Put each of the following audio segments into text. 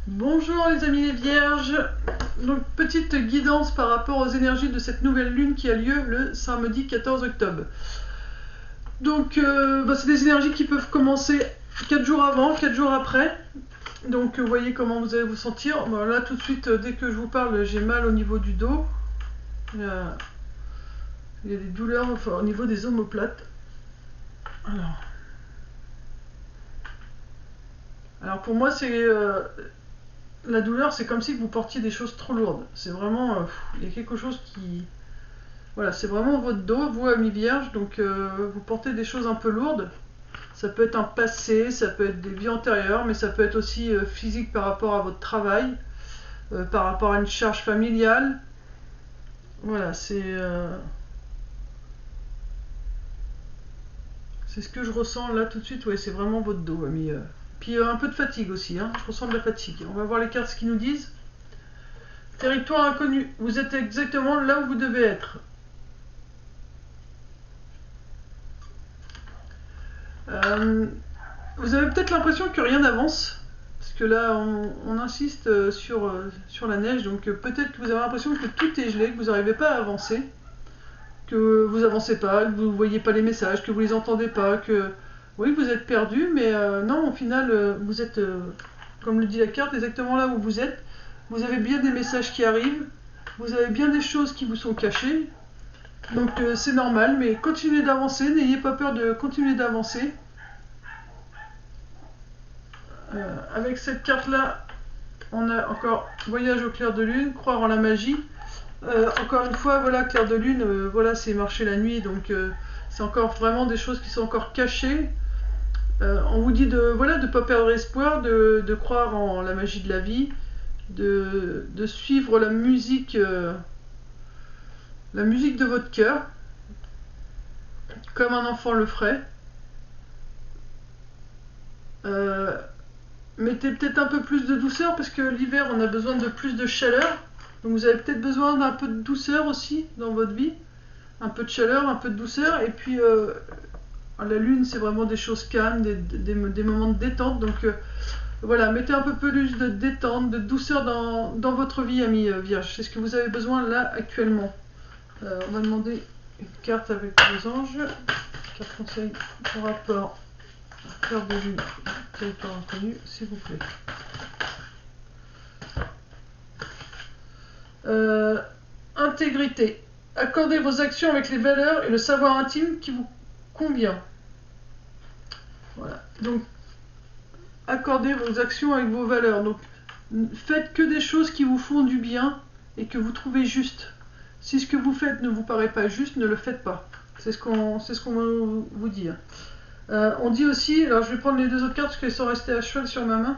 Bonjour les amis les vierges. Donc petite guidance par rapport aux énergies de cette nouvelle lune qui a lieu le samedi 14 octobre. Donc c'est des énergies qui peuvent commencer 4 jours avant, 4 jours après. Donc vous voyez comment vous allez vous sentir. Bon, là tout de suite, dès que je vous parle, j'ai mal au niveau du dos. Il y a des douleurs au niveau des omoplates. Alors pour moi c'est... la douleur, c'est comme si vous portiez des choses trop lourdes. C'est vraiment... il y a quelque chose qui... Voilà, c'est vraiment votre dos, vous, amis vierges. Donc vous portez des choses un peu lourdes. Ça peut être un passé, ça peut être des vies antérieures, mais ça peut être aussi physique par rapport à votre travail, par rapport à une charge familiale. Voilà, c'est ce que je ressens là tout de suite. Ouais, c'est vraiment votre dos, amis. Puis un peu de fatigue aussi, hein. Je ressens de la fatigue. On va voir les cartes ce qu'ils nous disent. Territoire inconnu, vous êtes exactement là où vous devez être. Vous avez peut-être l'impression que rien n'avance, parce que là on insiste sur la neige, donc peut-être que vous avez l'impression que tout est gelé, que vous n'arrivez pas à avancer, que vous avancez pas, que vous voyez pas les messages, que vous les entendez pas, que oui vous êtes perdu, mais non, au final vous êtes, comme le dit la carte, exactement là où vous êtes. Vous avez bien des messages qui arrivent, vous avez bien des choses qui vous sont cachées, donc c'est normal, mais continuez d'avancer, n'ayez pas peur de continuer d'avancer. Avec cette carte là, on a encore voyage au clair de lune, croire en la magie. Encore une fois, voilà, clair de lune, voilà, c'est marcher la nuit, donc c'est encore vraiment des choses qui sont encore cachées. On vous dit de voilà, de pas perdre espoir, de croire en la magie de la vie, de suivre la musique de votre cœur, comme un enfant le ferait. Mettez peut-être un peu plus de douceur, parce que l'hiver on a besoin de plus de chaleur. Donc vous avez peut-être besoin d'un peu de douceur aussi dans votre vie. Un peu de chaleur, un peu de douceur. Et puis la lune, c'est vraiment des choses calmes, des moments de détente. Donc voilà, mettez un peu plus de détente, de douceur dans votre vie, amis vierges. C'est ce que vous avez besoin là actuellement. On va demander une carte avec les anges. Carte conseil par rapport à clair de lune, territoire inconnu, s'il vous plaît. Intégrité. Accordez vos actions avec les valeurs et le savoir intime qui vous convient. Voilà. Donc, accordez vos actions avec vos valeurs. Donc, faites que des choses qui vous font du bien et que vous trouvez juste. Si ce que vous faites ne vous paraît pas juste, ne le faites pas. C'est ce qu'on va vous dire. On dit aussi, alors je vais prendre les deux autres cartes parce qu'elles sont restées à cheval sur ma main.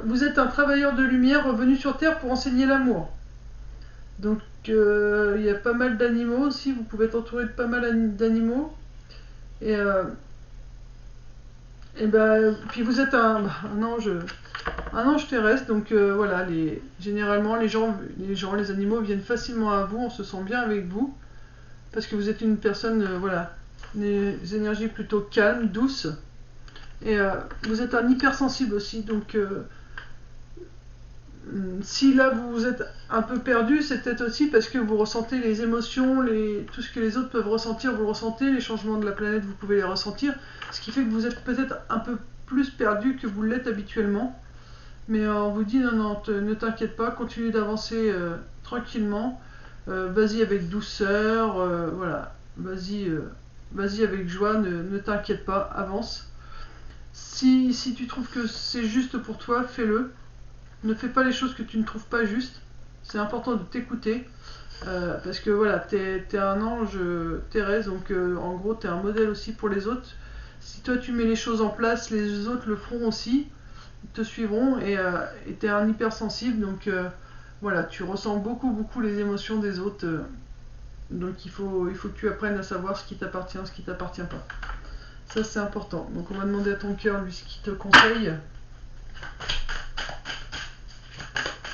Vous êtes un travailleur de lumière revenu sur Terre pour enseigner l'amour. Donc il y a pas mal d'animaux aussi, vous pouvez être entouré de pas mal d'animaux. Et puis vous êtes un ange terrestre, donc voilà, généralement les animaux viennent facilement à vous, on se sent bien avec vous, parce que vous êtes une personne, voilà, des énergies plutôt calmes, douces, et vous êtes un hypersensible aussi, donc si là vous êtes un peu perdu, c'est peut-être aussi parce que vous ressentez les émotions, tout ce que les autres peuvent ressentir, vous le ressentez, les changements de la planète, vous pouvez les ressentir, ce qui fait que vous êtes peut-être un peu plus perdu que vous l'êtes habituellement. Mais on vous dit non, ne t'inquiète pas, continue d'avancer tranquillement, vas-y avec douceur, voilà, vas-y avec joie, ne t'inquiète pas, avance. Si tu trouves que c'est juste pour toi, fais-le. Ne fais pas les choses que tu ne trouves pas justes. C'est important de t'écouter. Parce que voilà, t'es un ange terrestre, donc en gros t'es un modèle aussi pour les autres. Si toi tu mets les choses en place, les autres le feront aussi, ils te suivront, et t'es un hypersensible, donc voilà, tu ressens beaucoup les émotions des autres. Donc il faut que tu apprennes à savoir ce qui t'appartient, ce qui t'appartient pas. Ça c'est important. Donc on va demander à ton cœur lui ce qu'il te conseille.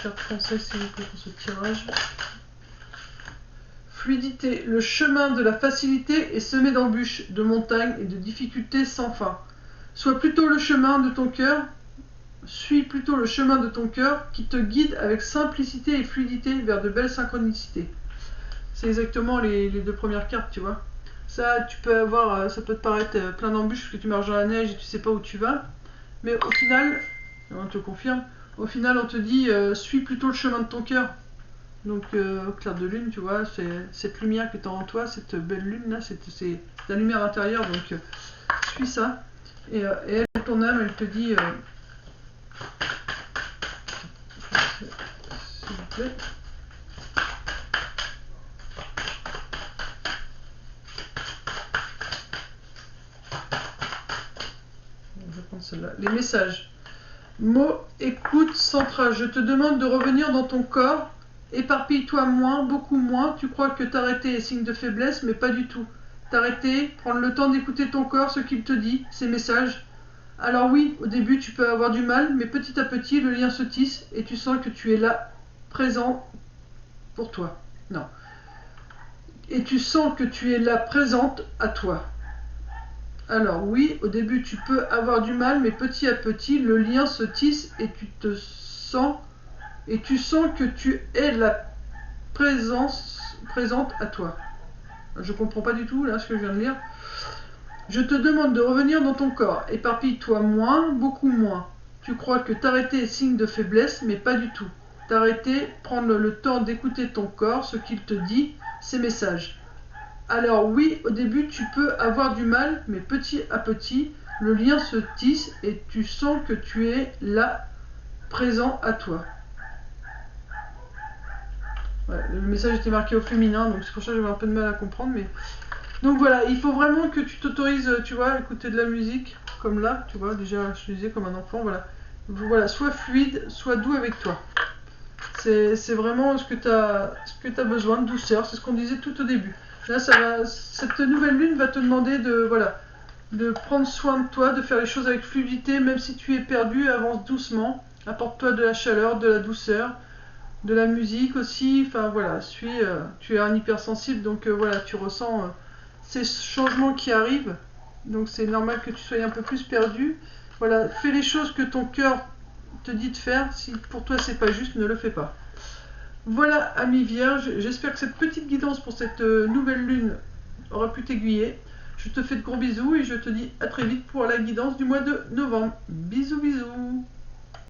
Carte conseil s'il vous plaît pour ce tirage. Fluidité. Le chemin de la facilité est semé d'embûches, de montagnes et de difficultés sans fin. Sois plutôt le chemin de ton cœur. suis plutôt le chemin de ton cœur qui te guide avec simplicité et fluidité vers de belles synchronicités. C'est exactement les deux premières cartes, tu vois. Ça, tu peux avoir, ça peut te paraître plein d'embûches parce que tu marches dans la neige et tu sais pas où tu vas. Mais au final, on te confirme, au final on te dit suis plutôt le chemin de ton cœur. Donc au clair de lune, tu vois, c'est cette lumière qui est en toi, cette belle lune là, c'est la lumière intérieure, donc suis ça. Et elle, ton âme, elle te dit s'il vous plaît. Je vais prendre celle-là. Les messages. Mot, écoute, centrage. Je te demande de revenir dans ton corps. Éparpille-toi moins, beaucoup moins. Tu crois que t'arrêter est signe de faiblesse, mais pas du tout. T'arrêter, prendre le temps d'écouter ton corps, ce qu'il te dit, ses messages. Alors oui, au début tu peux avoir du mal, mais petit à petit le lien se tisse et tu sens que tu es là, présent pour toi. Non. Et tu sens que tu es là, présente à toi. Alors oui, au début tu peux avoir du mal, mais petit à petit le lien se tisse et tu sens que tu es la présente à toi. Je comprends pas du tout là ce que je viens de lire. Je te demande de revenir dans ton corps. Éparpille-toi moins, beaucoup moins. Tu crois que t'arrêter est signe de faiblesse, mais pas du tout. T'arrêter, prendre le temps d'écouter ton corps, ce qu'il te dit, ses messages. Alors oui, au début tu peux avoir du mal, mais petit à petit, le lien se tisse et tu sens que tu es là, présent à toi. Ouais, le message était marqué au féminin, donc c'est pour ça que j'avais un peu de mal à comprendre, mais... Donc voilà, il faut vraiment que tu t'autorises, tu vois, à écouter de la musique, comme là, tu vois, déjà je disais comme un enfant, voilà. Voilà, sois fluide, sois doux avec toi. C'est vraiment ce que tu as besoin, de douceur, c'est ce qu'on disait tout au début. Là, cette nouvelle lune va te demander de prendre soin de toi, de faire les choses avec fluidité, même si tu es perdu, avance doucement, apporte-toi de la chaleur, de la douceur, de la musique aussi, enfin voilà, tu es un hypersensible, donc voilà, tu ressens ces changements qui arrivent, donc c'est normal que tu sois un peu plus perdu. Voilà, fais les choses que ton cœur te dit de faire, si pour toi c'est pas juste, ne le fais pas. Voilà, ami vierge, j'espère que cette petite guidance pour cette nouvelle lune aura pu t'aiguiller. Je te fais de gros bisous et je te dis à très vite pour la guidance du mois de novembre. Bisous bisous.